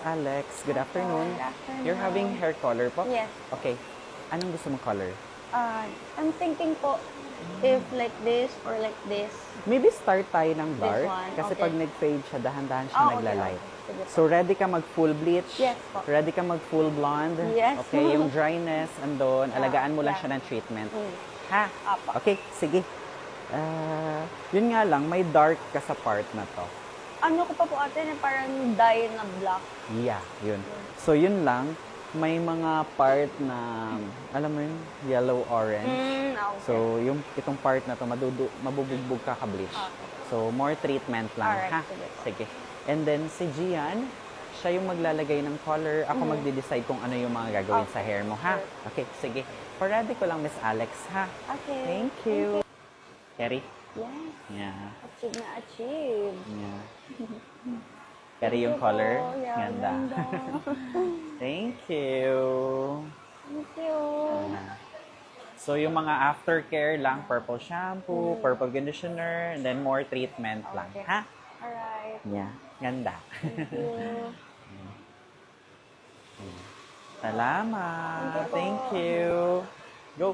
Alex. Good afternoon. Good afternoon. You're having hair color po? Yes. Okay. Anong gusto mong color? I'm thinking po if like this or like this. Maybe start tayo ng dark. one, Kasi okay. pag nag-fade siya, dahan-dahan siya Okay, nagla-light. okay. Sige po. So, ready ka mag-full bleach? Yes po. Ready ka mag-full blonde? Yes. Okay, yung dryness, andun. Alagaan mo lang Yeah. siya ng treatment. Mm. Ha? Apa. Okay, sige. Yun nga lang, may dark ka sa part na to. Ano ko pa po ate na parang dye na black. Yeah, yun. So, yun lang. May mga part na, alam mo yun, yellow-orange. Okay. So, itong part na to, mabubugbog ka ka-bleach. Okay. So, more treatment lang, Alright, ha? sige po. Sige. And then, si Gian, siya yung maglalagay ng color. Ako magde-decide kung ano yung mga gagawin sa hair mo, ha? Sure. Okay, sige. Parady ko lang, Miss Alex, ha? Okay. Thank you. Carrie? Yes. Yeah. Achieve na achieve. Yeah. Carrie yung Thank you color. po. Yeah, Ganda. ganda. Thank you. Thank you. So, yung mga aftercare lang, purple shampoo, purple conditioner, and then more treatment lang. Okay. Ha? Alright. Yeah. Ganda. Thank you. Salamat. Thank you po. Thank you. Go.